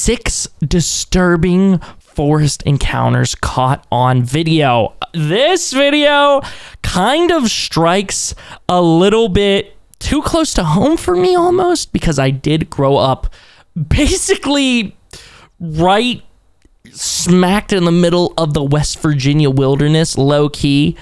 6 disturbing forest encounters caught on video. This video kind of strikes a little bit too close to home for me almost, because I did grow up basically right smacked in the middle of the West Virginia wilderness, low key.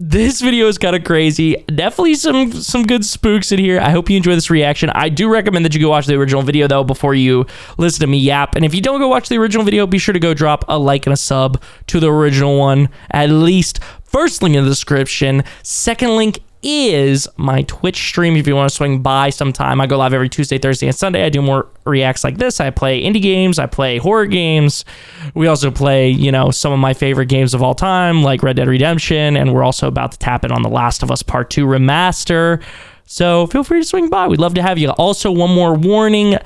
This video is kind of crazy. Definitely some good spooks in here. I hope you enjoy this reaction. I do recommend that you go watch the original video though before you listen to me yap. And if you don't go watch the original video, be sure to go drop a like and a sub to the original one. At least first link in the description. Second link is my Twitch stream if you want to swing by sometime. I go live every Tuesday, Thursday, and Sunday. I do more reacts like this. I play indie games. I play horror games. We also play, you know, some of my favorite games of all time, like Red Dead Redemption, and we're also about to tap in on The Last of Us Part 2 Remaster. So feel free to swing by. We'd love to have you. Also, one warning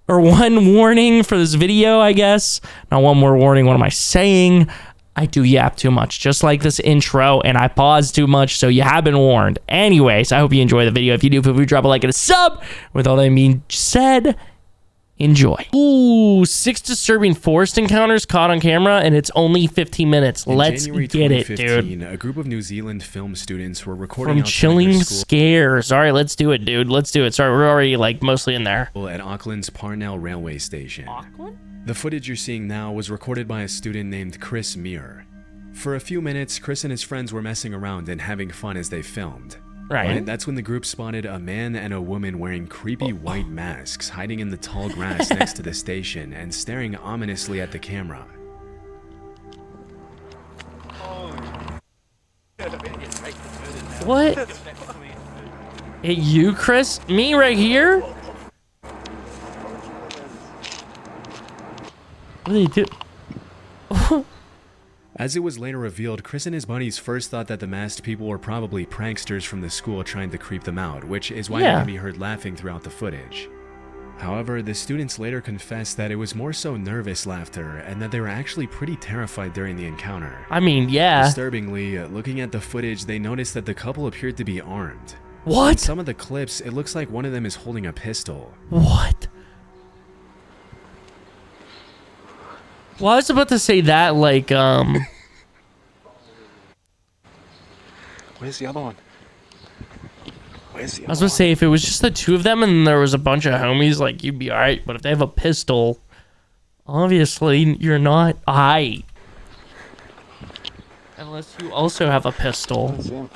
for this video, I guess. Now, one more warning. What am I saying? I do yap too much, just like this intro, and I pause too much, so you have been warned. Anyways, I hope you enjoy the video. If you do, feel free to drop a like and a sub. With all that being said, enjoy. Ooh, 6 disturbing forest encounters caught on camera, and it's only 15 minutes. Let's get it, dude. A group of New Zealand film students were recording from Chilling Scares. All right, let's do it, dude. Let's do it. Sorry, we're already like mostly in there. At Auckland's Parnell railway station. Auckland? The footage you're seeing now was recorded by a student named Chris Muir. For a few minutes, Chris and his friends were messing around and having fun as they filmed. Right. And that's when the group spotted a man and a woman wearing creepy white masks hiding in the tall grass next to the station and staring ominously at the camera. What? Hey, you, Chris? Me right here? What do they do? As it was later revealed, Chris and his buddies first thought that the masked people were probably pranksters from the school trying to creep them out, which is why they can be heard laughing throughout the footage. However, the students later confessed that it was more so nervous laughter and that they were actually pretty terrified during the encounter. I mean, yeah. Disturbingly, looking at the footage, they noticed that the couple appeared to be armed. What? In some of the clips, it looks like one of them is holding a pistol. What? Well, I was about to say that, like, Where's the other one? Where's the other one? I was about to say, if it was just the two of them and there was a bunch of homies, like, you'd be alright. But if they have a pistol, obviously, you're not aight. Unless you also have a pistol. That's him.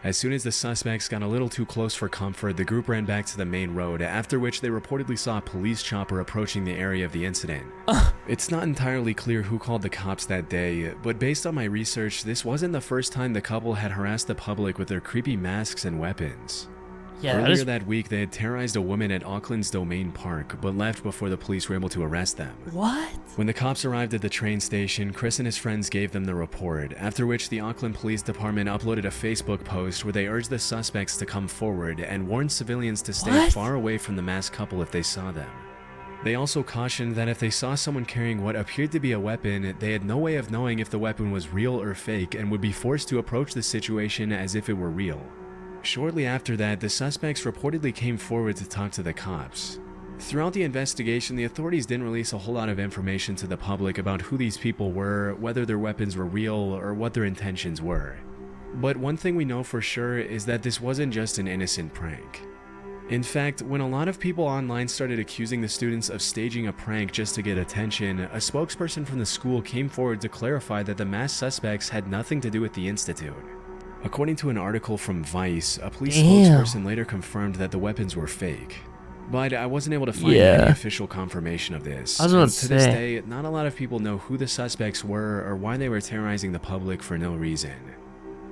As soon as the suspects got a little too close for comfort, the group ran back to the main road, after which they reportedly saw a police chopper approaching the area of the incident. It's not entirely clear who called the cops that day, but based on my research, this wasn't the first time the couple had harassed the public with their creepy masks and weapons. Yeah, Earlier that week, they had terrorized a woman at Auckland's Domain Park, but left before the police were able to arrest them. What? When the cops arrived at the train station, Chris and his friends gave them the report, after which the Auckland Police Department uploaded a Facebook post where they urged the suspects to come forward and warned civilians to stay far away from the masked couple if they saw them. They also cautioned that if they saw someone carrying what appeared to be a weapon, they had no way of knowing if the weapon was real or fake and would be forced to approach the situation as if it were real. Shortly after that, the suspects reportedly came forward to talk to the cops. Throughout the investigation, the authorities didn't release a whole lot of information to the public about who these people were, whether their weapons were real, or what their intentions were. But one thing we know for sure is that this wasn't just an innocent prank. In fact, when a lot of people online started accusing the students of staging a prank just to get attention, a spokesperson from the school came forward to clarify that the masked suspects had nothing to do with the institute. According to an article from Vice, a police spokesperson later confirmed that the weapons were fake. But I wasn't able to find any official confirmation of this. I was about And to to this day, not a lot of people know who the suspects were or why they were terrorizing the public for no reason.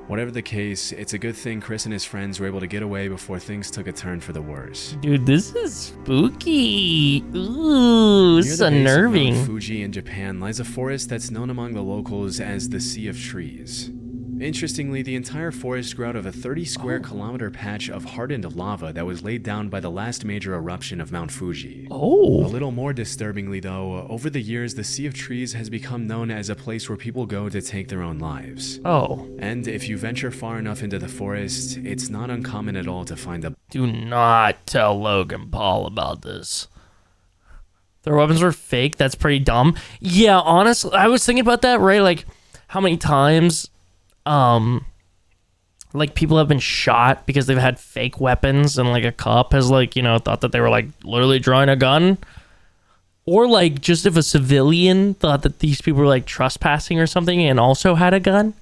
Whatever the case, it's a good thing Chris and his friends were able to get away before things took a turn for the worse. Dude, this is spooky. Ooh, this is unnerving. Near the base of Mount Fuji in Japan lies a forest that's known among the locals as the Sea of Trees. Interestingly, the entire forest grew out of a 30 square kilometer patch of hardened lava that was laid down by the last major eruption of Mount Fuji. A little more disturbingly though, over the years the Sea of Trees has become known as a place where people go to take their own lives. And if you venture far enough into the forest, it's not uncommon at all to find a... Do not tell Logan Paul about this. Their weapons were fake. That's pretty dumb. Yeah, honestly, I was thinking about that, right? Like, how many times, like, people have been shot because they've had fake weapons, and, like, a cop has, like, you know, thought that they were, like, literally drawing a gun. Or, like, just if a civilian thought that these people were, like, trespassing or something and also had a gun.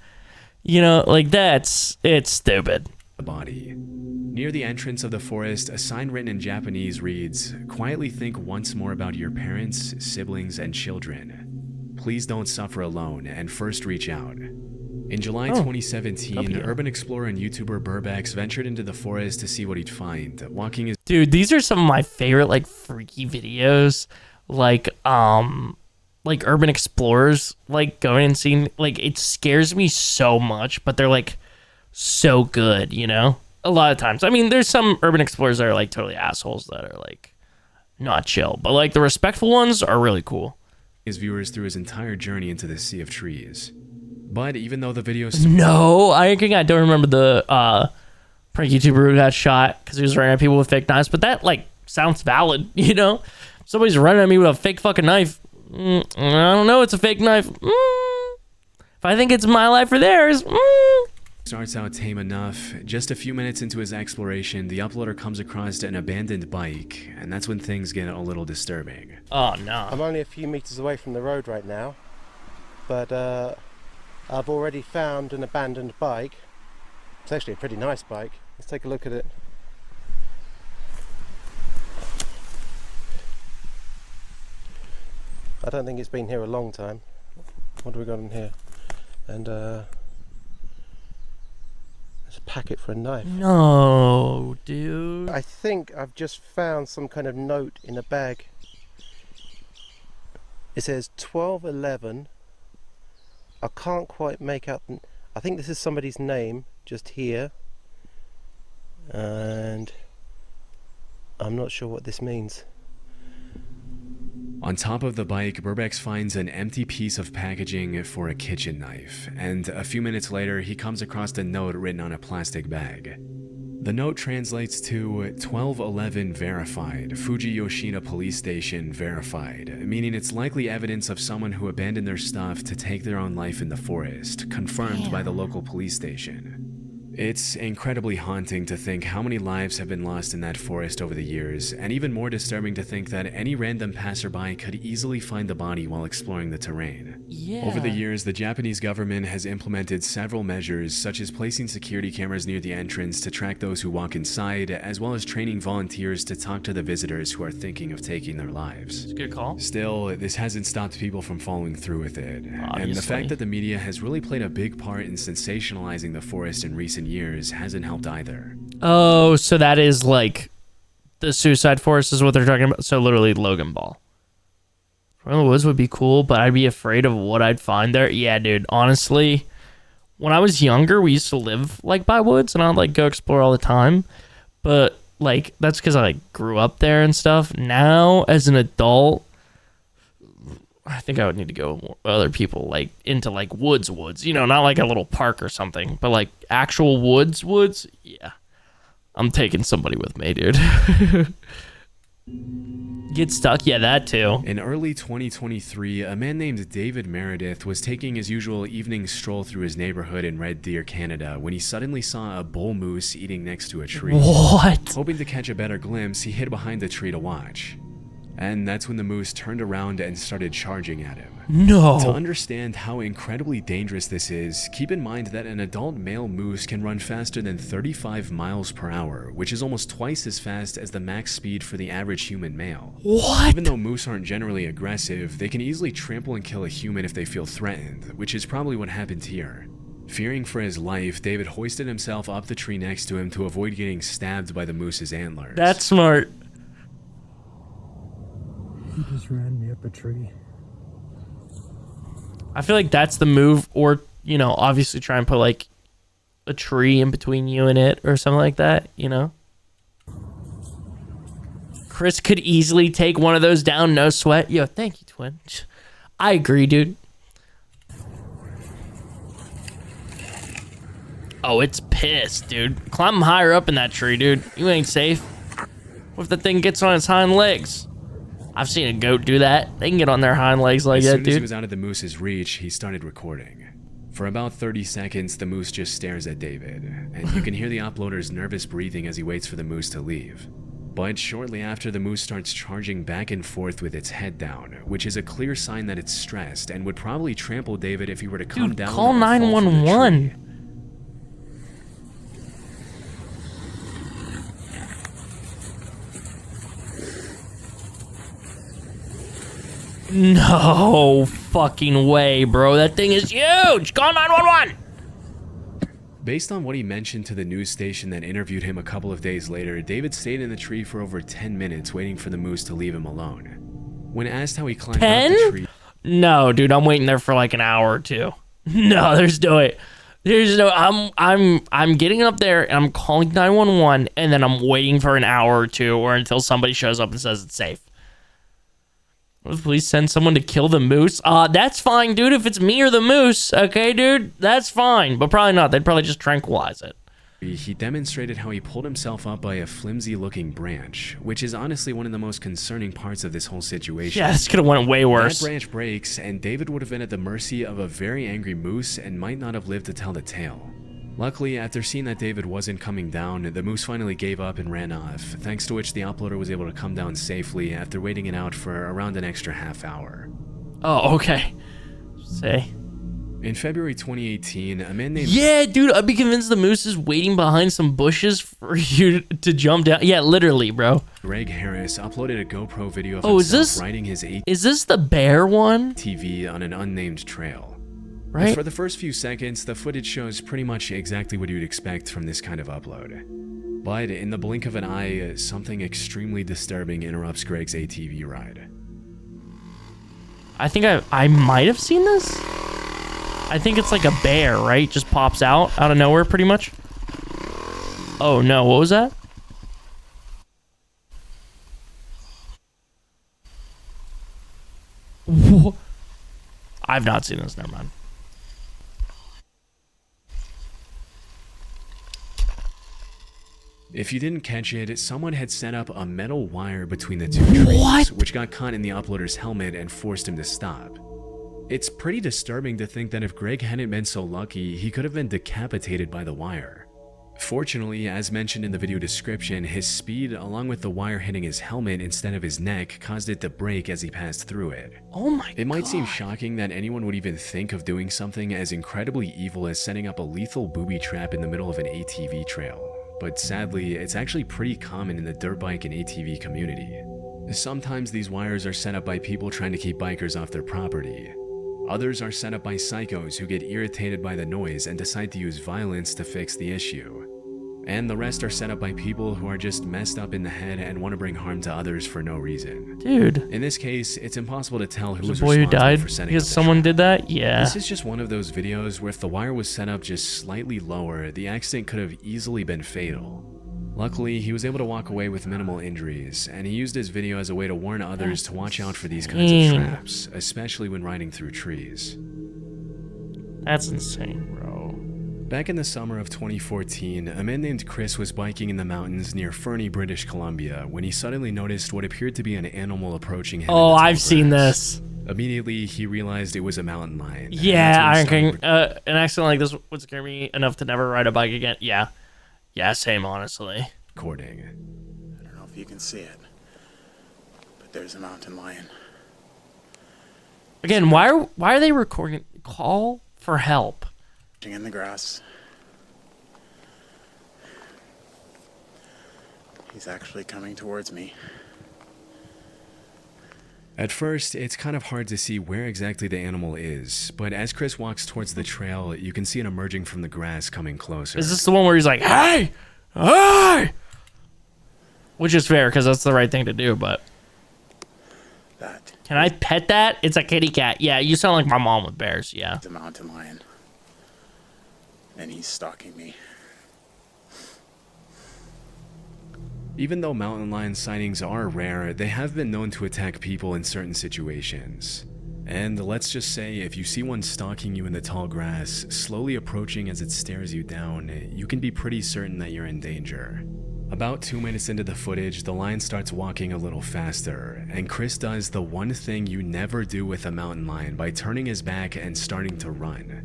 You know, like, it's stupid. The body. Near the entrance of the forest, a sign written in Japanese reads, "Quietly think once more about your parents, siblings, and children. Please don't suffer alone, and first reach out." In July 2017, urban explorer and YouTuber Burbex ventured into the forest to see what he'd find. Walking his... Dude, these are some of my favorite, like, freaky videos. Like urban explorers, like, going and seeing, like, it scares me so much, but they're, like, so good, you know? A lot of times. I mean, there's some urban explorers that are, like, totally assholes that are, like, not chill. But, like, the respectful ones are really cool. His viewers through his entire journey into the sea of trees. But even though the videos... No, I don't remember the prank YouTuber who got shot because he was running at people with fake knives. But that, like, sounds valid, you know? Somebody's running at me with a fake fucking knife. I don't know, it's a fake knife. If I think it's my life or theirs... Starts out tame enough. Just a few minutes into his exploration, the uploader comes across an abandoned bike, and that's when things get a little disturbing. Oh, no. I'm only a few meters away from the road right now, but I've already found an abandoned bike. It's actually a pretty nice bike. Let's take a look at it. I don't think it's been here a long time. What do we got in here? And there's a packet for a knife. No, dude. I think I've just found some kind of note in a bag. It says 1211. I can't quite make out. I think this is somebody's name just here. And I'm not sure what this means. On top of the bike, Burbex finds an empty piece of packaging for a kitchen knife, and a few minutes later, he comes across a note written on a plastic bag. The note translates to 1211 verified, Fuji Yoshida Police Station verified, meaning it's likely evidence of someone who abandoned their stuff to take their own life in the forest, confirmed by the local police station. It's incredibly haunting to think how many lives have been lost in that forest over the years, and even more disturbing to think that any random passerby could easily find the body while exploring the terrain. Yeah. Over the years, the Japanese government has implemented several measures, such as placing security cameras near the entrance to track those who walk inside, as well as training volunteers to talk to the visitors who are thinking of taking their lives. It's a good call. Still, this hasn't stopped people from following through with it. Obviously. And the fact that the media has really played a big part in sensationalizing the forest in recent years hasn't helped either. Oh, so that is like the suicide forest is what they're talking about. So literally Logan Ball. From the Woods would be cool, but I'd be afraid of what I'd find there. Yeah, dude. Honestly, when I was younger, we used to live like by woods, and I'd like go explore all the time. But like that's because I like grew up there and stuff. Now, as an adult, I think I would need to go with other people, like into like woods, you know, not like a little park or something, but like actual woods. Yeah, I'm taking somebody with me, dude. Get stuck, yeah, that too. In early 2023, a man named David Meredith was taking his usual evening stroll through his neighborhood in Red Deer, Canada, when he suddenly saw a bull moose eating next to a tree. What? Hoping to catch a better glimpse, he hid behind the tree to watch. And that's when the moose turned around and started charging at him. No. To understand how incredibly dangerous this is, keep in mind that an adult male moose can run faster than 35 miles per hour, which is almost twice as fast as the max speed for the average human male. What? Even though moose aren't generally aggressive, they can easily trample and kill a human if they feel threatened, which is probably what happened here. Fearing for his life, David hoisted himself up the tree next to him to avoid getting stabbed by the moose's antlers. That's smart. He just ran me up a tree. I feel like that's the move, or, you know, obviously try and put like a tree in between you and it or something like that, you know? Chris could easily take one of those down, no sweat. Yo, thank you, twin. I agree, dude. Oh, it's pissed, dude. Climb higher up in that tree, dude. You ain't safe. What if the thing gets on its hind legs? I've seen a goat do that. They can get on their hind legs like As that, soon as he dude. was out of the moose's reach, he started recording. For about 30 seconds, the moose just stares at David, and you can hear the uploader's nervous breathing as he waits for the moose to leave. But shortly after, the moose starts charging back and forth with its head down, which is a clear sign that it's stressed and would probably trample David if he were to come Dude, down. call or fall from the 911. tree. No fucking way, bro. That thing is huge. Call 911. Based on what he mentioned to the news station that interviewed him a couple of days later, David stayed in the tree for over 10 minutes waiting for the moose to leave him alone. When asked how he climbed up 10? the tree, No, dude, I'm waiting there for like an hour or two. No, there's no way. There's no. I'm getting up there and I'm calling 911 and then I'm waiting for an hour or two or until somebody shows up and says it's safe. Please send someone to kill the moose. That's fine, dude. If it's me or the moose, okay, dude, that's fine. But probably not. They'd probably just tranquilize it. he demonstrated how he pulled himself up by a flimsy-looking branch, which is honestly one of the most concerning parts of this whole situation. Yeah, this could have went way worse. That branch breaks, and David would have been at the mercy of a very angry moose and might not have lived to tell the tale. Luckily, after seeing that David wasn't coming down, the moose finally gave up and ran off, thanks to which the uploader was able to come down safely after waiting it out for around an extra half hour. Oh, okay. Say. In February 2018, a man named... Yeah, dude, I'd be convinced the moose is waiting behind some bushes for you to jump down. Yeah, literally, bro. Greg Harris uploaded a GoPro video of is himself this- riding his Is this the bear one? ATV on an unnamed trail. Right? For the first few seconds, the footage shows pretty much exactly what you'd expect from this kind of upload. But in the blink of an eye, something extremely disturbing interrupts Greg's ATV ride. I think I might have seen this. I think it's like a bear, right? Just pops out of nowhere pretty much. Oh no, what was that? I've not seen this, never mind. If you didn't catch it, someone had set up a metal wire between the two trees, What? which got caught in the uploader's helmet and forced him to stop. It's pretty disturbing to think that if Greg hadn't been so lucky, he could have been decapitated by the wire. Fortunately, as mentioned in the video description, his speed, along with the wire hitting his helmet instead of his neck, caused it to break as he passed through it. Oh my god. It might seem shocking that anyone would even think of doing something as incredibly evil as setting up a lethal booby trap in the middle of an ATV trail. But sadly, it's actually pretty common in the dirt bike and ATV community. Sometimes these wires are set up by people trying to keep bikers off their property. Others are set up by psychos who get irritated by the noise and decide to use violence to fix the issue. And the rest are set up by people who are just messed up in the head and want to bring harm to others for no reason. Dude. In this case, it's impossible to tell who The was boy who responsible died for setting because up the someone trap. did that? Yeah. This is just one of those videos where if the wire was set up just slightly lower, the accident could have easily been fatal. Luckily, he was able to walk away with minimal injuries, and he used his video as a way to warn others to watch out for these kinds of insane. traps, especially when riding through trees. That's insane, bro. Back in the summer of 2014, a man named Chris was biking in the mountains near Fernie, British Columbia, when he suddenly noticed what appeared to be an animal approaching him. Oh, in the tall I've seen grass. this. Immediately, he realized it was a mountain lion. and Yeah, that's when he Iron started King. An accident like this would scare me enough to never ride a bike again. Yeah. Yeah, same, honestly. recording. I don't know if you can see it, but there's a mountain lion. Again, why are they recording? Call for help. In the grass. He's actually coming towards me. At first, it's kind of hard to see where exactly the animal is, but as Chris walks towards the trail, you can see it emerging from the grass coming closer. Is this the one where he's like, "Hey, hey," which is fair because that's the right thing to do? But That can I pet that? It's a kitty cat. Yeah, you sound like my mom with bears. Yeah. is a mountain lion. And he's stalking me. Even though mountain lion sightings are rare, they have been known to attack people in certain situations. And let's just say, if you see one stalking you in the tall grass, slowly approaching as it stares you down, you can be pretty certain that you're in danger. About 2 minutes into the footage, the lion starts walking a little faster, and Chris does the one thing you never do with a mountain lion by turning his back and starting to run.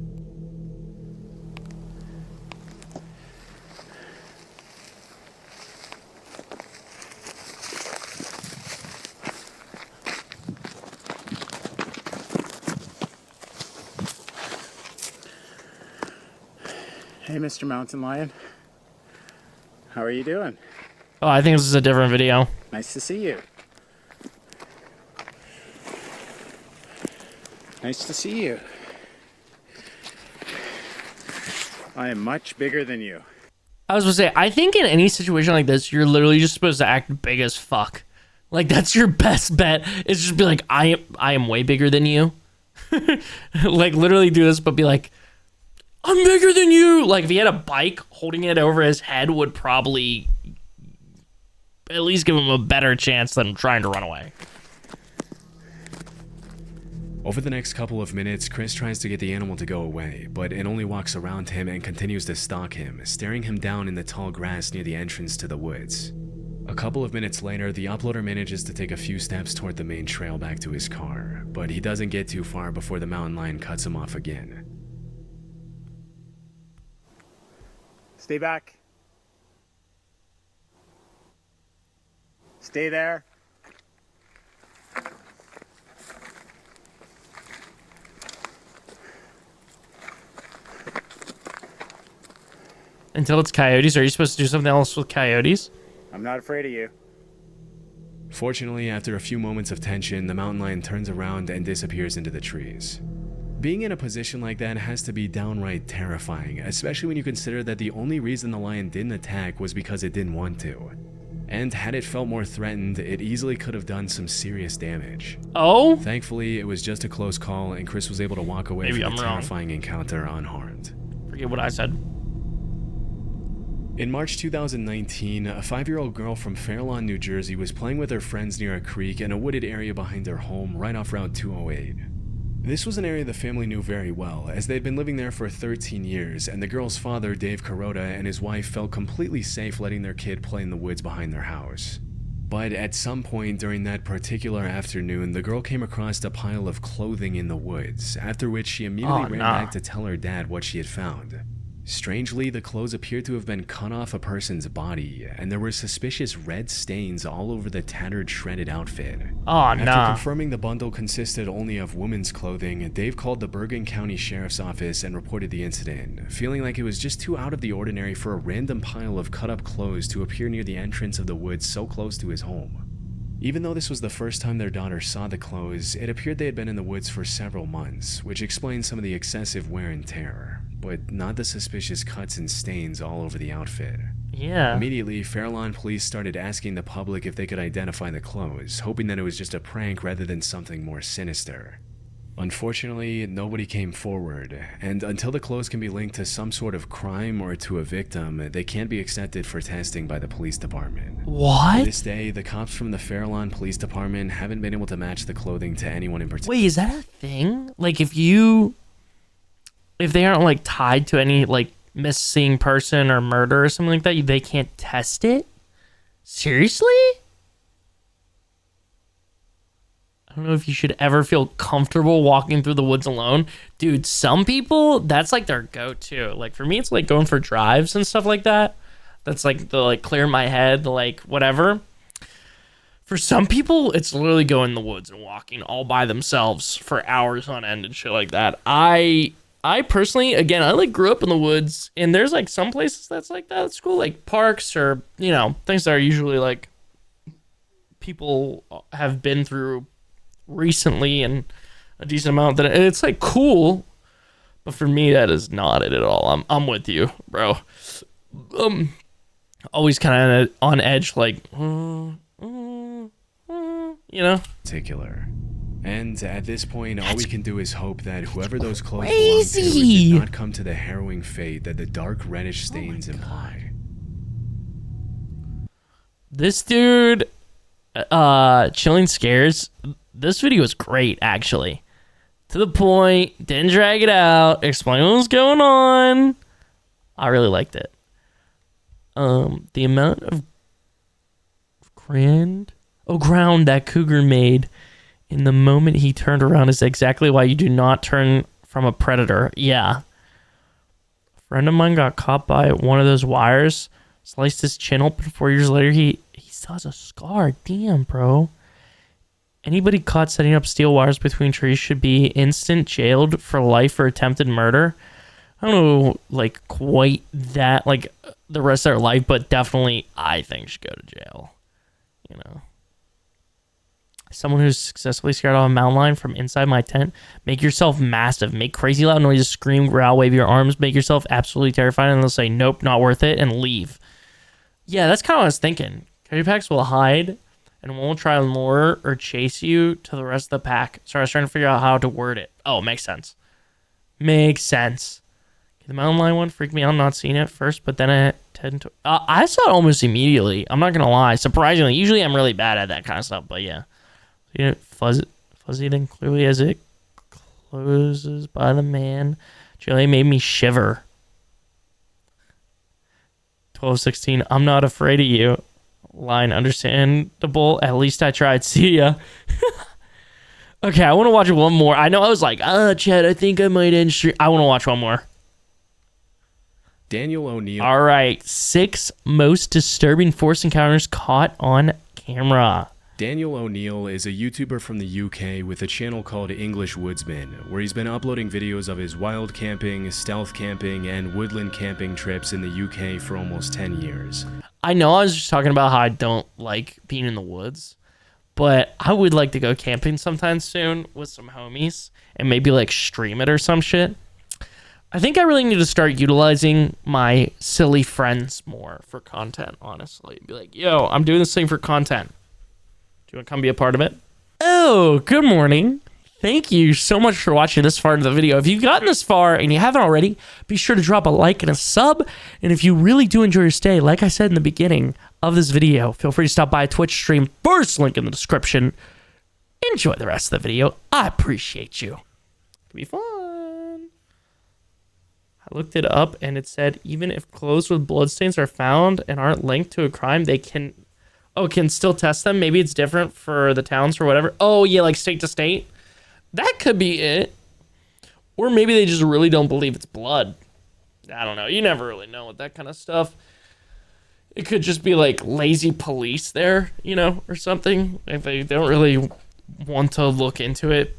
Hey, Mr. Mountain Lion. How are you doing? Oh, I think this is a different video. Nice to see you. Nice to see you. I am much bigger than you. I was gonna say, I think in any situation like this, you're literally just supposed to act big as fuck. Like, that's your best bet. It's just be like, I am way bigger than you. Like, literally do this, but be like, I'm bigger than you. Like, if he had a bike, holding it over his head would probably at least give him a better chance than trying to run away. Over the next couple of minutes, Chris tries to get the animal to go away, but it only walks around him and continues to stalk him, staring him down in the tall grass near the entrance to the woods. A couple of minutes later, the uploader manages to take a few steps toward the main trail back to his car, but he doesn't get too far before the mountain lion cuts him off again. Stay back. Stay there. Until it's coyotes. Are you supposed to do something else with coyotes? I'm not afraid of you. Fortunately, after a few moments of tension, the mountain lion turns around and disappears into the trees. Being in a position like that has to be downright terrifying, especially when you consider that the only reason the lion didn't attack was because it didn't want to. And had it felt more threatened, it easily could have done some serious damage. Oh? Thankfully, it was just a close call and Chris was able to walk away Maybe from the I'm wrong. terrifying encounter unharmed. Forget what I said. In March 2019, a 5-year-old girl from Fairlawn, New Jersey was playing with her friends near a creek in a wooded area behind her home right off Route 208. This was an area the family knew very well, as they'd been living there for 13 years, and the girl's father, Dave Kuroda, and his wife felt completely safe letting their kid play in the woods behind their house. But at some point during that particular afternoon, the girl came across a pile of clothing in the woods, after which she immediately ran back to tell her dad what she had found. Strangely, the clothes appeared to have been cut off a person's body, and there were suspicious red stains all over the tattered, shredded outfit. Oh, After no. confirming the bundle consisted only of women's clothing, Dave called the Bergen County Sheriff's Office and reported the incident, feeling like it was just too out of the ordinary for a random pile of cut-up clothes to appear near the entrance of the woods so close to his home. Even though this was the first time their daughter saw the clothes, it appeared they had been in the woods for several months, which explains some of the excessive wear and tear, but not the suspicious cuts and stains all over the outfit. Yeah. Immediately, Fairlawn police started asking the public if they could identify the clothes, hoping that it was just a prank rather than something more sinister. Unfortunately, nobody came forward, and until the clothes can be linked to some sort of crime or to a victim, they can't be accepted for testing by the police department. What? To this day, the cops from the Fairlawn Police Department haven't been able to match the clothing to anyone in particular. Wait, is that a thing? Like, if they aren't, like, tied to any, like, missing person or murder or something like that, they can't test it? Seriously? I don't know if you should ever feel comfortable walking through the woods alone. Dude, some people, that's, like, their go-to. Like, for me, it's, like, going for drives and stuff like that. That's, like, the, like, clear my head, like, whatever. For some people, it's literally going in the woods and walking all by themselves for hours on end and shit like that. I personally, again, I like grew up in the woods, and there's like some places that's like that. It's cool, like parks or, you know, things that are usually like people have been through recently and a decent amount. That it's like cool, but for me, that is not it at all. I'm with you, bro. Always kind of on edge, like, you know. Particular. And at this point, all we can do is hope that whoever those clothes crazy. belong to did not come to the harrowing fate that the dark reddish stains imply. This dude, Chilling Scares, this video was great, actually. To the point, didn't drag it out, explain what was going on. I really liked it. The amount of ground that cougar made in the moment he turned around is exactly why you do not turn from a predator. Yeah. A friend of mine got caught by one of those wires, sliced his chin open. 4 years later, he still has a scar. Damn, bro. Anybody caught setting up steel wires between trees should be instant jailed for life for attempted murder. I don't know, like, quite that, like, the rest of their life, but definitely I think should go to jail. You know. Someone who's successfully scared off a mountain lion from inside my tent. Make yourself massive. Make crazy loud noises. Scream, growl, wave your arms. Make yourself absolutely terrifying, and they'll say, nope, not worth it, and leave. Yeah, that's kind of what I was thinking. Carry packs will hide and won't try and lure or chase you to the rest of the pack. So I was trying to figure out how to word it. Oh, makes sense. Makes sense. The mountain lion one freaked me out, not seeing it first, but then I saw it almost immediately. I'm not gonna lie. Surprisingly, usually I'm really bad at that kind of stuff, but yeah. You know, fuzzy then clearly as it closes by the man. Jelly made me shiver. 12:16. I'm not afraid of you. Line understandable. At least I tried. See ya. Okay, I want to watch one more. I know I was like, Chad, I think I might end stream. I want to watch one more. Daniel O'Neill. All right, 6 most disturbing force encounters caught on camera. Daniel O'Neill is a YouTuber from the UK with a channel called English Woodsman, where he's been uploading videos of his wild camping, stealth camping, and woodland camping trips in the UK for almost 10 years. I know I was just talking about how I don't like being in the woods, but I would like to go camping sometime soon with some homies and maybe like stream it or some shit. I think I really need to start utilizing my silly friends more for content, honestly. Be like, yo, I'm doing this thing for content. Do you want to come be a part of it? Oh, good morning. Thank you so much for watching this far into the video. If you've gotten this far and you haven't already, be sure to drop a like and a sub. And if you really do enjoy your stay, like I said in the beginning of this video, feel free to stop by a Twitch stream. First link in the description. Enjoy the rest of the video. I appreciate you. It'll be fun. I looked it up and it said even if clothes with bloodstains are found and aren't linked to a crime, they can still test them. Maybe it's different for the towns or whatever. Oh yeah, like state to state. That could be it. Or maybe they just really don't believe it's blood. I don't know. You never really know with that kind of stuff. It could just be like lazy police there, you know, or something. If they don't really want to look into it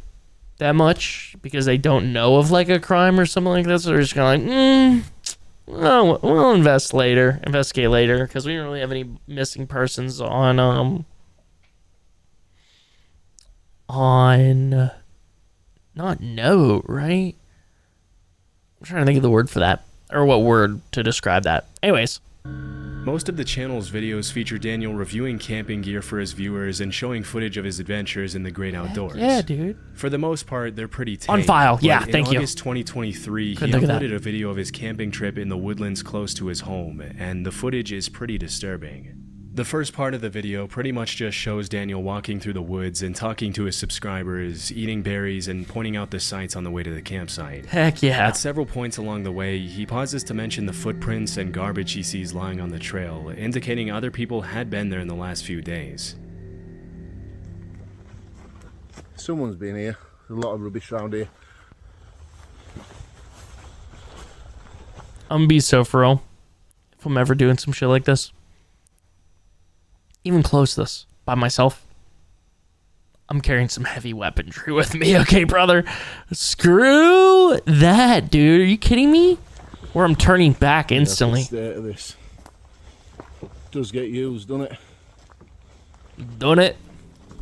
that much because they don't know of like a crime or something like that. So they're just kind of like, we'll investigate later because we don't really have any missing persons on not note, right? I'm trying to think of the word for that, or what word to describe that. Anyways. Most of the channel's videos feature Daniel reviewing camping gear for his viewers and showing footage of his adventures in the great outdoors. Yeah, dude. For the most part, they're pretty tame. On file, yeah, thank you. In August 2023, he uploaded a video of his camping trip in the woodlands close to his home, and the footage is pretty disturbing. The first part of the video pretty much just shows Daniel walking through the woods and talking to his subscribers, eating berries, and pointing out the sights on the way to the campsite. Heck yeah. At several points along the way, he pauses to mention the footprints and garbage he sees lying on the trail, indicating other people had been there in the last few days. Someone's been here. There's a lot of rubbish around here. I'm gonna be so for real if I'm ever doing some shit like this. Even close this by myself. I'm carrying some heavy weaponry with me, okay, brother? Screw that, dude. Are you kidding me? Or I'm turning back instantly. That's the state of this. Does get used, doesn't it? Don't it?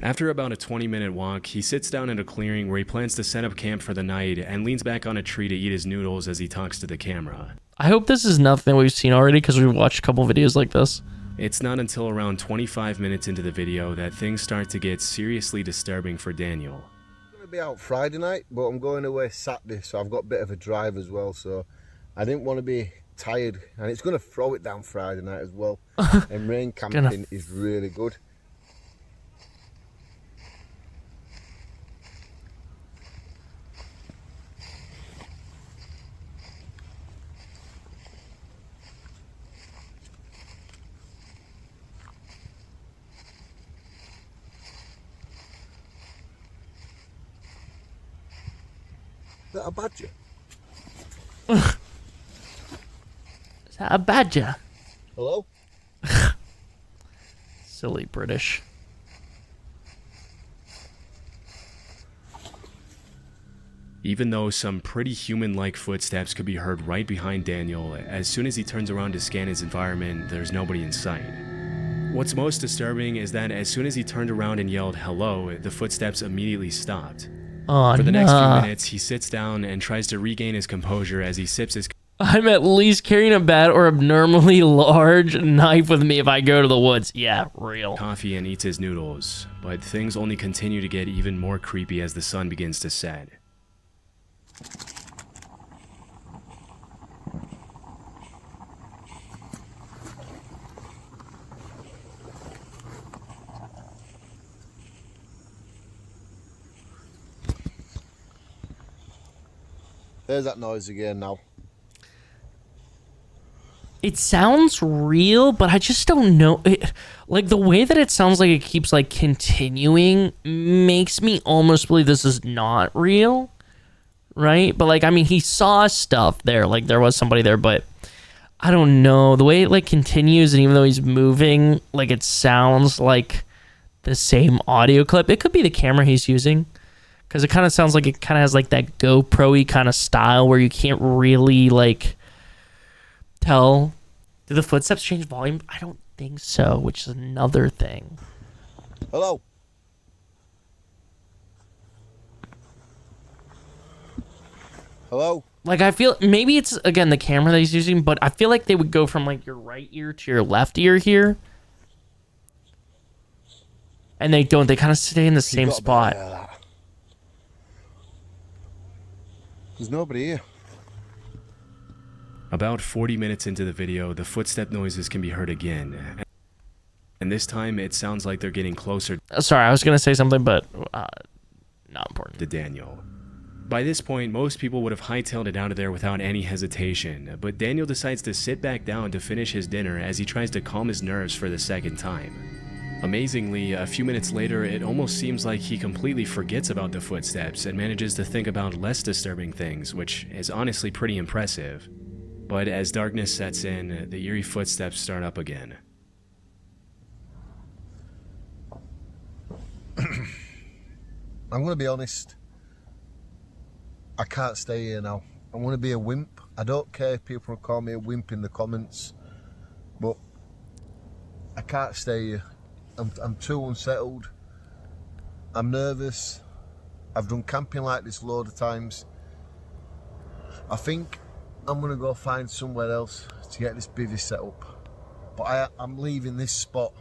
After about a 20-minute walk, he sits down in a clearing where he plans to set up camp for the night and leans back on a tree to eat his noodles as he talks to the camera. I hope this is nothing we've seen already because we've watched a couple videos like this. It's not until around 25 minutes into the video that things start to get seriously disturbing for Daniel. I'm going to be out Friday night, but I'm going away Saturday, so I've got a bit of a drive as well, so I didn't want to be tired, and it's going to throw it down Friday night as well. And rain camping is really good. that a badger? Is that a badger? Hello? Silly British. Even though some pretty human-like footsteps could be heard right behind Daniel, as soon as he turns around to scan his environment, there's nobody in sight. What's most disturbing is that as soon as he turned around and yelled hello, the footsteps immediately stopped. Oh, For the next few minutes, he sits down and tries to regain his composure as he sips his I'm at least carrying a bad or abnormally large knife with me if I go to the woods. Yeah, real. coffee and eats his noodles, but things only continue to get even more creepy as the sun begins to set. There's that noise again now. It sounds real, but I just don't know. Like, the way that it sounds like it keeps, like, continuing makes me almost believe this is not real, right? But, like, I mean, he saw stuff there. Like, there was somebody there, but I don't know. The way it, like, continues, and even though he's moving, like, it sounds like the same audio clip. It could be the camera he's using, because it kind of sounds like it kind of has, like, that GoPro-y kind of style where you can't really, like, tell. Do the footsteps change volume? I don't think so, which is another thing. Hello? Hello? Like, I feel maybe it's again the camera that he's using, but I feel like they would go from like your right ear to your left ear here, and they don't. They kind of stay in the same spot. There's nobody here. About 40 minutes into the video, the footstep noises can be heard again. And this time, it sounds like they're getting closer Sorry, I was going to say something, but not important. to Daniel. By this point, most people would have hightailed it out of there without any hesitation, but Daniel decides to sit back down to finish his dinner as he tries to calm his nerves for the second time. Amazingly, a few minutes later, it almost seems like he completely forgets about the footsteps and manages to think about less disturbing things, which is honestly pretty impressive. But as darkness sets in, the eerie footsteps start up again. I'm going to be honest. I can't stay here now. I want to be a wimp. I don't care if people call me a wimp in the comments, but I can't stay here. I'm too unsettled. I'm nervous. I've done camping like this a load of times. I think I'm going to go find somewhere else to get this bivvy set up. But I'm leaving this spot.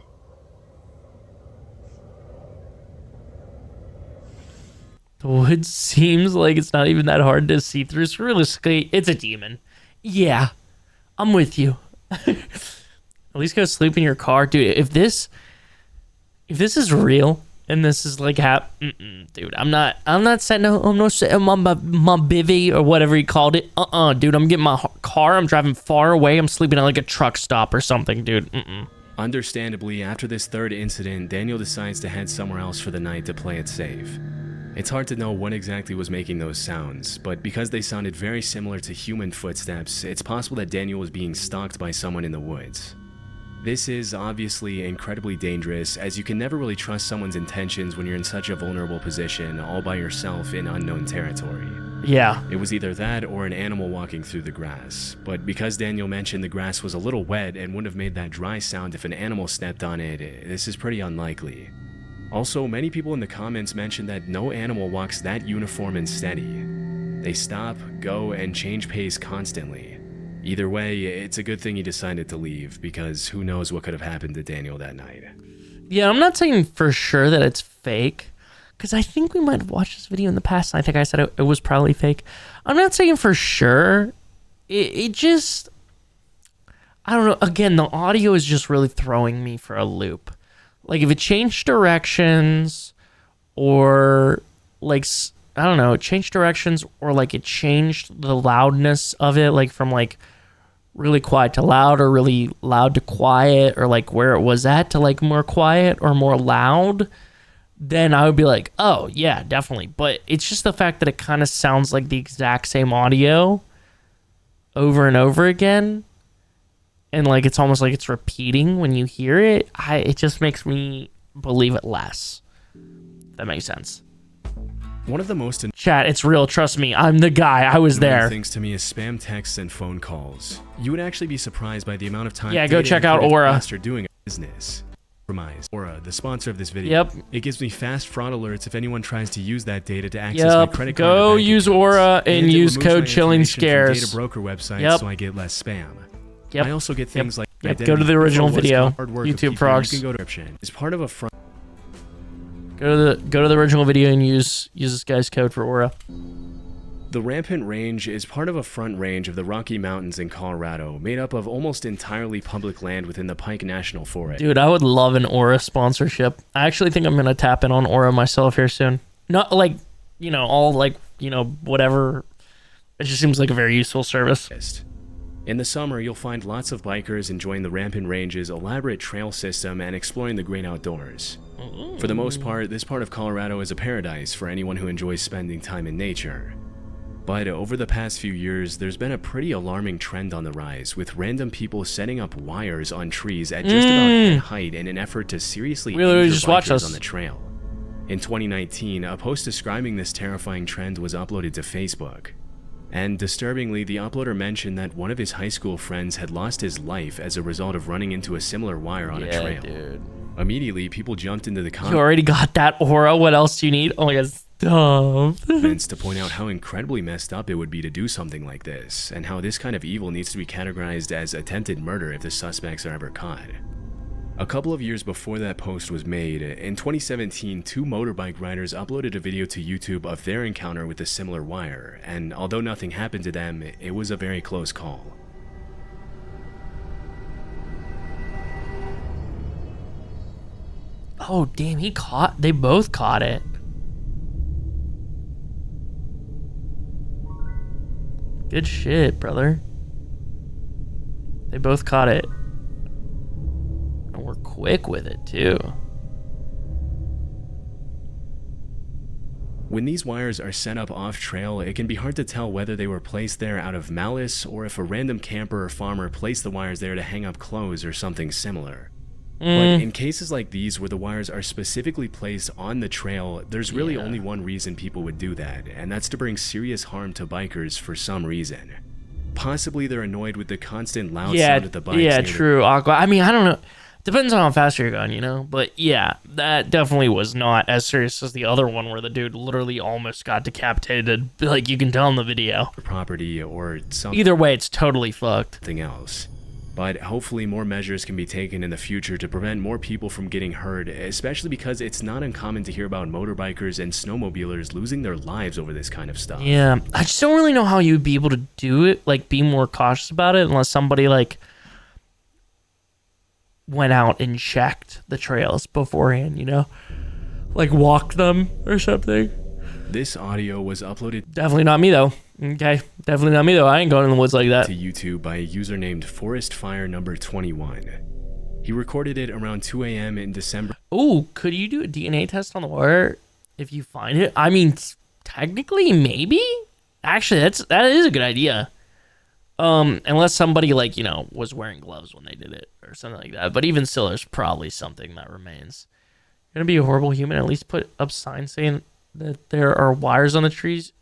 The woods seems like it's not even that hard to see through. So realistically, it's a demon. Yeah, I'm with you. At least go sleep in your car, dude. If this is real and this is like dude, I'm not setting my bivvy or whatever he called it. Dude, I'm getting my car. I'm driving far away. I'm sleeping at like a truck stop or something, dude. Understandably, after this third incident, Daniel decides to head somewhere else for the night to play it safe. It's hard to know what exactly was making those sounds, but because they sounded very similar to human footsteps, it's possible that Daniel was being stalked by someone in the woods. This is obviously incredibly dangerous, as you can never really trust someone's intentions when you're in such a vulnerable position, all by yourself in unknown territory. Yeah. It was either that or an animal walking through the grass, but because Daniel mentioned the grass was a little wet and wouldn't have made that dry sound if an animal stepped on it, this is pretty unlikely. Also, many people in the comments mentioned that no animal walks that uniform and steady. They stop, go, and change pace constantly. Either way, it's a good thing he decided to leave, because who knows what could have happened to Daniel that night. Yeah, I'm not saying for sure that it's fake, because I think we might have watched this video in the past, and I think I said it was probably fake. I'm not saying for sure. It just, I don't know. Again, the audio is just really throwing me for a loop. Like, if it changed directions, or, like, I don't know, it changed directions, or, like, it changed the loudness of it, like, from, like, really quiet to loud, or really loud to quiet, or, like, where it was at to, like, more quiet or more loud, then I would be like, oh yeah, definitely. But it's just the fact that it kind of sounds like the exact same audio over and over again, and like it's almost like it's repeating when you hear it. It just makes me believe it less. If that makes sense. One of the most Chat, it's real. Trust me, I'm the guy. I was there. things to me is spam texts and phone calls. You would actually be surprised by the amount of time. Yeah, go check out Aura. Are doing a business. Aura, the sponsor of this video. Yep. It gives me fast fraud alerts if anyone tries to use that data to access my Yep. credit card. Go or bank use accounts. Aura and it use removes code my Chilling information from Scares. data broker websites, Yep. so I get less spam. Yep. I also get things like Yep. identity Go to the original info, video. hard work of YouTube people. frogs. You can go to description. It's part of a front. Go to the original video and use this guy's code for Aura. The Rampant Range is part of a front range of the Rocky Mountains in Colorado, made up of almost entirely public land within the Pike National Forest. Dude, I would love an Aura sponsorship. I actually think I'm gonna tap in on Aura myself here soon. Not like, all like, whatever. It just seems like a very useful service. In the summer, you'll find lots of bikers enjoying the Rampant Range's elaborate trail system and exploring the great outdoors. For the most part, this part of Colorado is a paradise for anyone who enjoys spending time in nature. But over the past few years, there's been a pretty alarming trend on the rise, with random people setting up wires on trees at just about head height in an effort to seriously injure just watch bikers us on the trail. In 2019, a post describing this terrifying trend was uploaded to Facebook. And disturbingly, the uploader mentioned that one of his high school friends had lost his life as a result of running into a similar wire on a trail. Dude. Immediately, people jumped into the comments. You already got that Aura. What else do you need? Oh my god, stop. To point out how incredibly messed up it would be to do something like this, and how this kind of evil needs to be categorized as attempted murder if the suspects are ever caught. A couple of years before that post was made, in 2017, two motorbike riders uploaded a video to YouTube of their encounter with a similar wire, and although nothing happened to them, it was a very close call. Oh damn, they both caught it. Good shit, brother. They both caught it. And we're quick with it too. When these wires are set up off-trail, it can be hard to tell whether they were placed there out of malice or if a random camper or farmer placed the wires there to hang up clothes or something similar. But in cases like these where the wires are specifically placed on the trail, there's really only one reason people would do that, and that's to bring serious harm to bikers for some reason. Possibly they're annoyed with the constant loud sound of the bikes. Yeah, true. Aqua. I mean, I don't know. Depends on how fast you're going, But yeah, that definitely was not as serious as the other one where the dude literally almost got decapitated. Like, you can tell in the video. Property or something. Either way, it's totally fucked. Something else. But hopefully more measures can be taken in the future to prevent more people from getting hurt, especially because it's not uncommon to hear about motorbikers and snowmobilers losing their lives over this kind of stuff. Yeah, I just don't really know how you'd be able to do it, like be more cautious about it, unless somebody like went out and checked the trails beforehand, like walked them or something. This audio was uploaded Definitely not me though. Okay, definitely not me though. I ain't going in the woods like that. to YouTube by a user named ForestFire21. He recorded it around 2 a.m. in December. Ooh, could you do a DNA test on the wire if you find it? I mean, technically, maybe. Actually, that is a good idea. Unless somebody was wearing gloves when they did it or something like that. But even still, there's probably something that remains. You're gonna be a horrible human. At least put up signs saying that there are wires on the trees.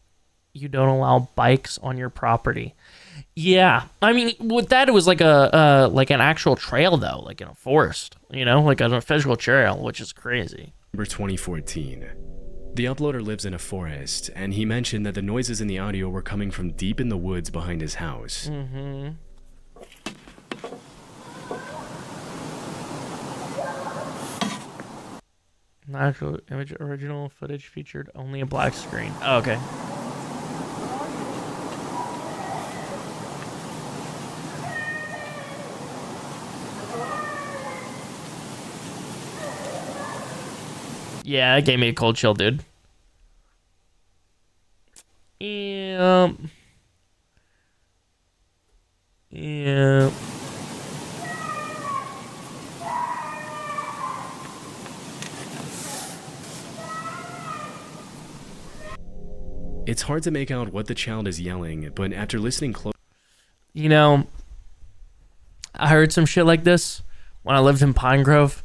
You don't allow bikes on your property. Yeah, I mean, with that, it was like an actual trail though, like in a forest, like an official trail, which is crazy. 2014. The uploader lives in a forest, and he mentioned that the noises in the audio were coming from deep in the woods behind his house. Actual image, original footage featured only a black screen. Oh, okay. Yeah, that gave me a cold chill, dude. Yeah. It's hard to make out what the child is yelling, but after listening close... You know, I heard some shit like this when I lived in Pine Grove,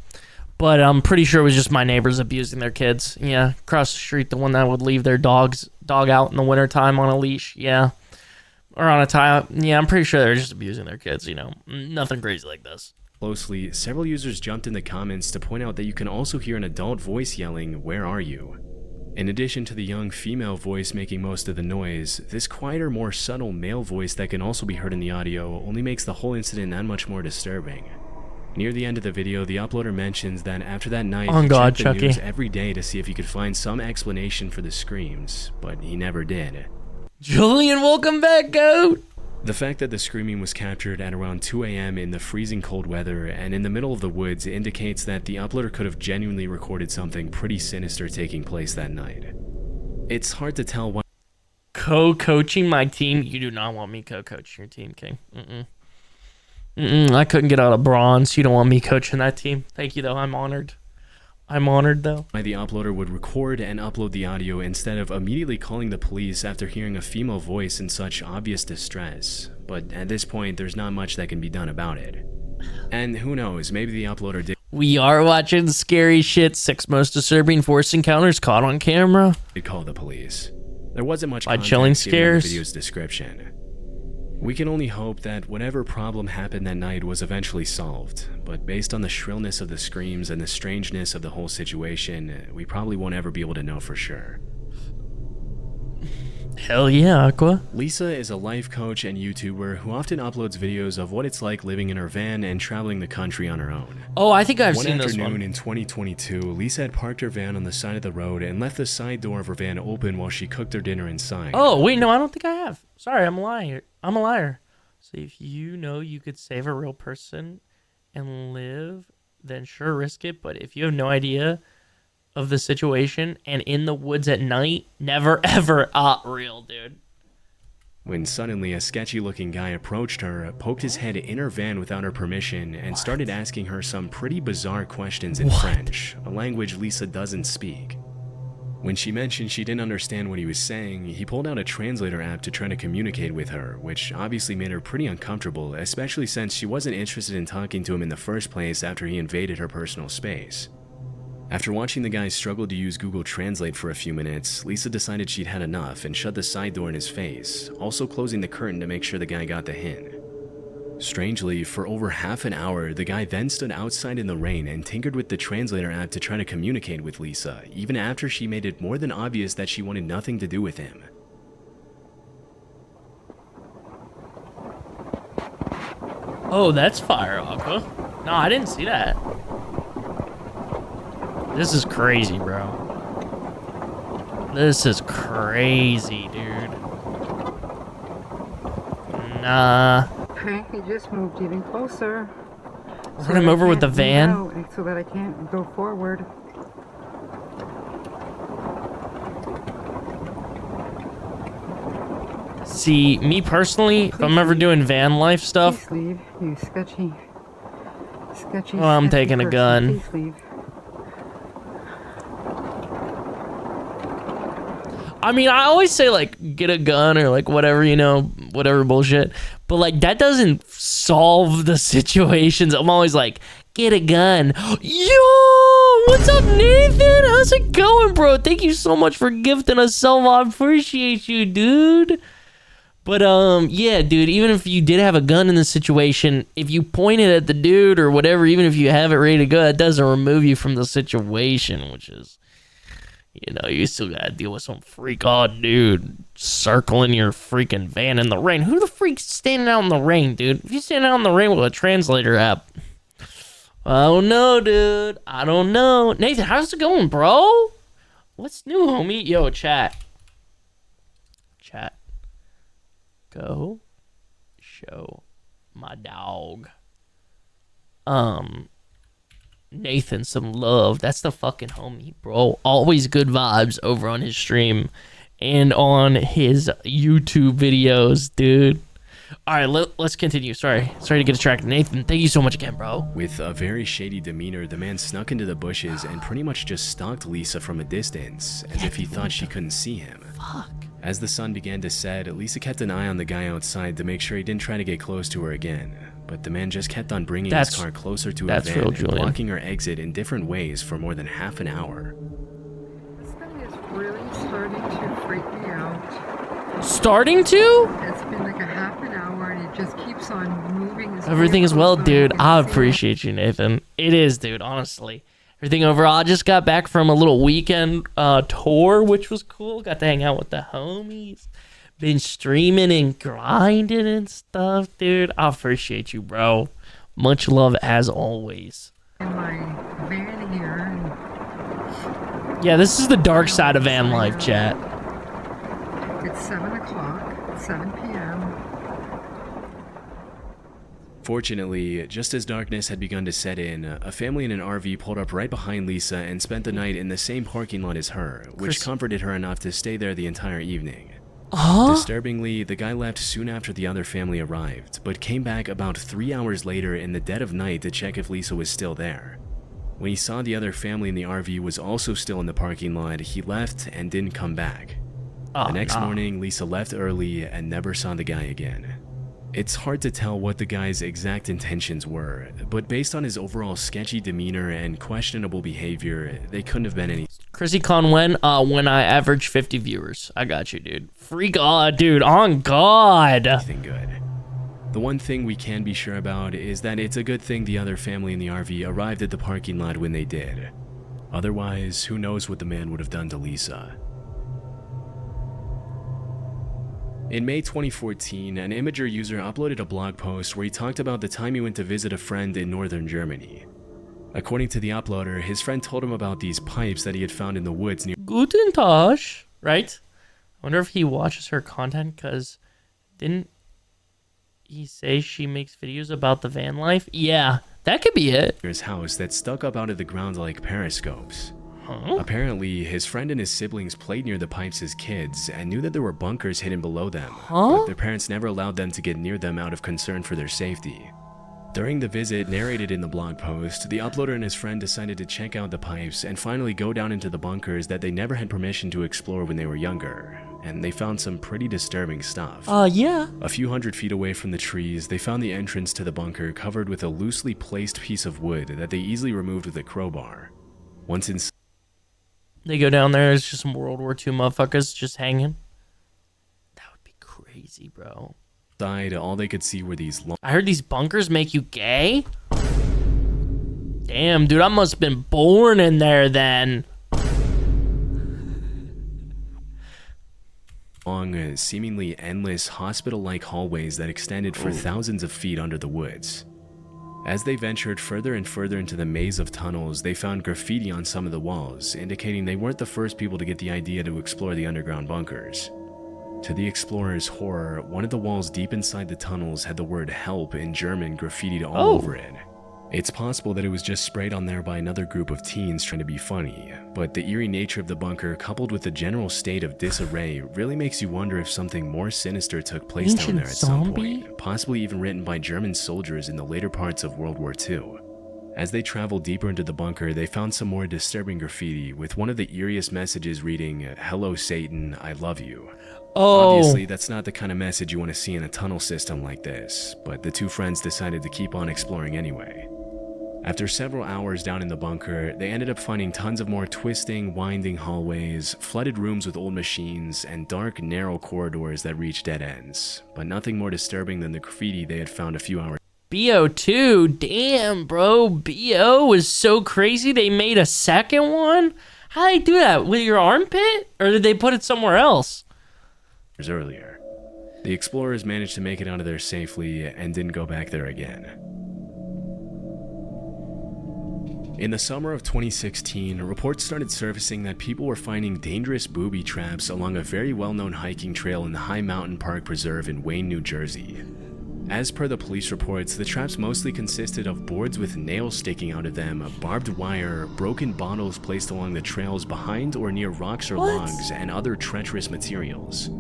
but I'm pretty sure it was just my neighbors abusing their kids. Yeah, across the street, the one that would leave their dog out in the wintertime on a leash. Yeah. Or on a tie. Yeah, I'm pretty sure they're just abusing their kids, you know. Nothing crazy like this. Closely, several users jumped in the comments to point out that you can also hear an adult voice yelling, "Where are you?" In addition to the young female voice making most of the noise, this quieter, more subtle male voice that can also be heard in the audio only makes the whole incident that much more disturbing. Near the end of the video, the uploader mentions that after that night, he checked the news every day to see if he could find some explanation for the screams, but he never did. Julian, welcome back, goat! The fact that the screaming was captured at around 2 a.m. in the freezing cold weather and in the middle of the woods indicates that the uploader could have genuinely recorded something pretty sinister taking place that night. It's hard to tell what... Co-coaching my team? You do not want me co-coaching your team, King. I couldn't get out of bronze. You don't want me coaching that team. Thank you, though. I'm honored. I'm honored, though. Why the uploader would record and upload the audio instead of immediately calling the police after hearing a female voice in such obvious distress. But at this point, there's not much that can be done about it. And who knows, maybe the uploader did... We are watching scary shit. 6 most disturbing forced encounters caught on camera. ...did call the police. There wasn't much by chilling scares. In the video's description. We can only hope that whatever problem happened that night was eventually solved, but based on the shrillness of the screams and the strangeness of the whole situation, we probably won't ever be able to know for sure. Hell yeah, Aqua. Lisa is a life coach and YouTuber who often uploads videos of what it's like living in her van and traveling the country on her own. Oh, I think I've seen this one. One afternoon in 2022, Lisa had parked her van on the side of the road and left the side door of her van open while she cooked her dinner inside. Oh, wait, no, I don't think I have. Sorry, I'm a liar. I'm a liar. So if you know you could save a real person and live, then sure, risk it. But if you have no idea of the situation and in the woods at night, never, ever, real, dude. When suddenly a sketchy-looking guy approached her, poked his head in her van without her permission, and started asking her some pretty bizarre questions in French, a language Lisa doesn't speak. When she mentioned she didn't understand what he was saying, he pulled out a translator app to try to communicate with her, which obviously made her pretty uncomfortable, especially since she wasn't interested in talking to him in the first place after he invaded her personal space. After watching the guy struggle to use Google Translate for a few minutes, Lisa decided she'd had enough and shut the side door in his face, also closing the curtain to make sure the guy got the hint. Strangely, for over half an hour, the guy then stood outside in the rain and tinkered with the translator app to try to communicate with Lisa, even after she made it more than obvious that she wanted nothing to do with him. Oh, that's fire, Aqua. No, I didn't see that. This is crazy, bro. This is crazy, dude. Nah. He just moved even closer. Run him over with the van? So that I can't go forward. See, me personally, if I'm ever doing van life stuff... Please leave, you sketchy... Well, I'm taking a gun. Please leave. I mean, I always say, like, get a gun or, like, whatever, you know, whatever bullshit. But, like, that doesn't solve the situations. I'm always like, get a gun. Yo, what's up, Nathan? How's it going, bro? Thank you so much for gifting us some. I appreciate you, dude. But, yeah, dude, even if you did have a gun in the situation, if you point it at the dude or whatever, even if you have it ready to go, that doesn't remove you from the situation, which is... You know, you still gotta deal with some freak-odd dude circling your freaking van in the rain. Who the freak's standing out in the rain, dude? If you stand out in the rain with a translator app, I don't know, dude. I don't know. Nathan, how's it going, bro? What's new, homie? Yo, chat. Chat. Go show my dog. Nathan some love. That's the fucking homie, bro. Always good vibes over on his stream and on his YouTube videos, dude. All right, let's continue. Sorry to get distracted. Nathan, thank you so much again, bro. With a very shady demeanor, the man snuck into the bushes and pretty much just stalked Lisa from a distance, as if he thought she couldn't see him. Fuck. As the sun began to set, Lisa kept an eye on the guy outside to make sure he didn't try to get close to her again. But the man just kept on bringing his car closer to her van and blocking her exit in different ways for more than half an hour. This thing is really starting to freak me out. Starting to? It's been like a half an hour and it just keeps on moving. Everything is well, dude. I appreciate you, Nathan. It is, dude, honestly. Everything overall. I just got back from a little weekend tour, which was cool. Got to hang out with the homies. Been streaming and grinding and stuff, dude. I appreciate you, bro. Much love as always. In my van here. Yeah, this is the dark side of van life, chat. It's 7 o'clock, 7 p.m. Fortunately, just as darkness had begun to set in, a family in an RV pulled up right behind Lisa and spent the night in the same parking lot as her, which comforted her enough to stay there the entire evening. Disturbingly, the guy left soon after the other family arrived, but came back about 3 hours later in the dead of night to check if Lisa was still there. When he saw the other family in the RV was also still in the parking lot, he left and didn't come back. The next morning, Lisa left early and never saw the guy again. It's hard to tell what the guy's exact intentions were, but based on his overall sketchy demeanor and questionable behavior, they couldn't have been any. Chrissy Con, when I average 50 viewers. I got you, dude. Free God, dude. On God. Anything good. The one thing we can be sure about is that it's a good thing the other family in the RV arrived at the parking lot when they did. Otherwise, who knows what the man would have done to Lisa. In May 2014, an Imager user uploaded a blog post where he talked about the time he went to visit a friend in northern Germany. According to the uploader, his friend told him about these pipes that he had found in the woods near Guten Tag, right? I wonder if he watches her content, because didn't he say she makes videos about the van life? Yeah, that could be it. his house that stuck up out of the ground like periscopes. Apparently, his friend and his siblings played near the pipes as kids and knew that there were bunkers hidden below them, but their parents never allowed them to get near them out of concern for their safety. During the visit narrated in the blog post, the uploader and his friend decided to check out the pipes and finally go down into the bunkers that they never had permission to explore when they were younger, and they found some pretty disturbing stuff. Yeah. A few hundred feet away from the trees, they found the entrance to the bunker covered with a loosely placed piece of wood that they easily removed with a crowbar. Once inside, They go down there, it's just some World War II motherfuckers just hanging. That would be crazy, bro. all they could see were these long I heard these bunkers make you gay? Damn, dude, I must have been born in there then. seemingly endless hospital-like hallways that extended for thousands of feet under the woods. As they ventured further and further into the maze of tunnels, they found graffiti on some of the walls, indicating they weren't the first people to get the idea to explore the underground bunkers. To the explorers' horror, one of the walls deep inside the tunnels had the word "help" in German graffitied all over it. It's possible that it was just sprayed on there by another group of teens trying to be funny, but the eerie nature of the bunker coupled with the general state of disarray really makes you wonder if something more sinister took place down there at some point, possibly even written by German soldiers in the later parts of World War II. As they traveled deeper into the bunker, they found some more disturbing graffiti, with one of the eeriest messages reading, "Hello Satan, I love you." Obviously, that's not the kind of message you want to see in a tunnel system like this, but the two friends decided to keep on exploring anyway. After several hours down in the bunker, they ended up finding tons of more twisting, winding hallways, flooded rooms with old machines, and dark, narrow corridors that reached dead ends, but nothing more disturbing than the graffiti they had found a few hours. BO2, damn, bro, BO is so crazy they made a second one? How did they do that? With your armpit? Or did they put it somewhere else? Earlier. The explorers managed to make it out of there safely and didn't go back there again. In the summer of 2016, reports started surfacing that people were finding dangerous booby traps along a very well-known hiking trail in the High Mountain Park Preserve in Wayne, New Jersey. As per the police reports, the traps mostly consisted of boards with nails sticking out of them, barbed wire, broken bottles placed along the trails behind or near rocks or logs, and other treacherous materials.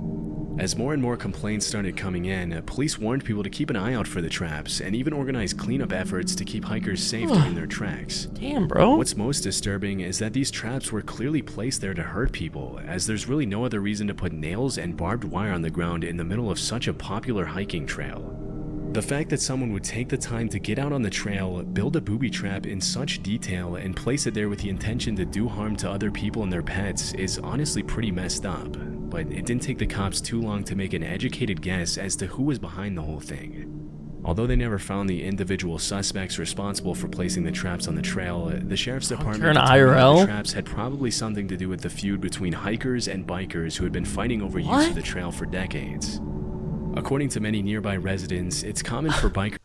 As more and more complaints started coming in, police warned people to keep an eye out for the traps and even organized cleanup efforts to keep hikers safe during their treks. Damn, bro. What's most disturbing is that these traps were clearly placed there to hurt people, as there's really no other reason to put nails and barbed wire on the ground in the middle of such a popular hiking trail. The fact that someone would take the time to get out on the trail, build a booby trap in such detail, and place it there with the intention to do harm to other people and their pets is honestly pretty messed up. But it didn't take the cops too long to make an educated guess as to who was behind the whole thing. Although they never found the individual suspects responsible for placing the traps on the trail, the sheriff's department determined that the traps had probably something to do with the feud between hikers and bikers who had been fighting over use of the trail for decades. According to many nearby residents, it's common for bikers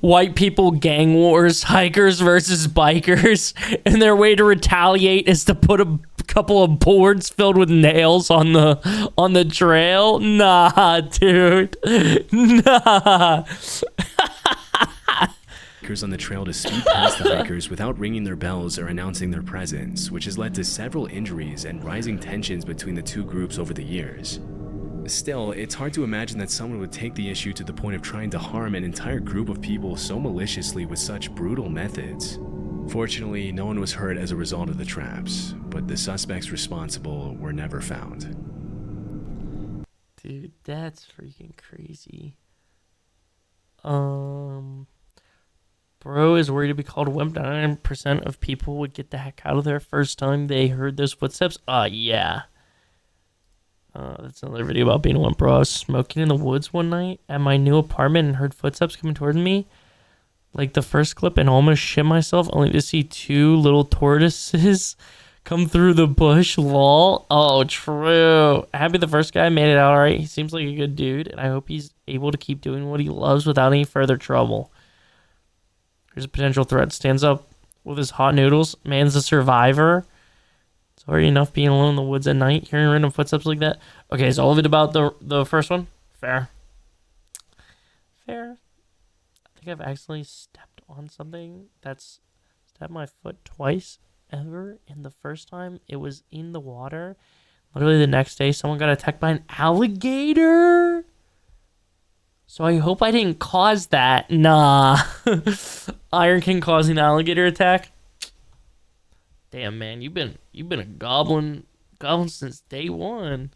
white people gang wars, hikers versus bikers, and their way to retaliate is to put a couple of boards filled with nails on the trail. Nah, dude. Nah. on the trail to speed past the hikers without ringing their bells or announcing their presence, which has led to several injuries and rising tensions between the two groups over the years. Still, it's hard to imagine that someone would take the issue to the point of trying to harm an entire group of people so maliciously with such brutal methods. Fortunately, no one was hurt as a result of the traps, but the suspects responsible were never found. Dude, that's freaking crazy. Bro is worried to be called a wimp. 9% of people would get the heck out of there first time they heard those footsteps. Yeah. That's another video about being a wimp, bro. I was smoking in the woods one night at my new apartment and heard footsteps coming towards me. Like the first clip, and almost shit myself only to see two little tortoises come through the bush. Lol. Oh, true. Happy the first guy made it out all right. He seems like a good dude, and I hope he's able to keep doing what he loves without any further trouble. Here's a potential threat. Stands up with his hot noodles. Man's a survivor. It's already enough being alone in the woods at night, hearing random footsteps like that. Okay, is all of it about the first one? Fair. I think I've accidentally stepped on something that's stabbed my foot twice ever. And the first time, it was in the water. Literally the next day, someone got attacked by an alligator. So I hope I didn't cause that. Nah. Iron King causing an alligator attack. Damn, man, you've been a goblin since day one.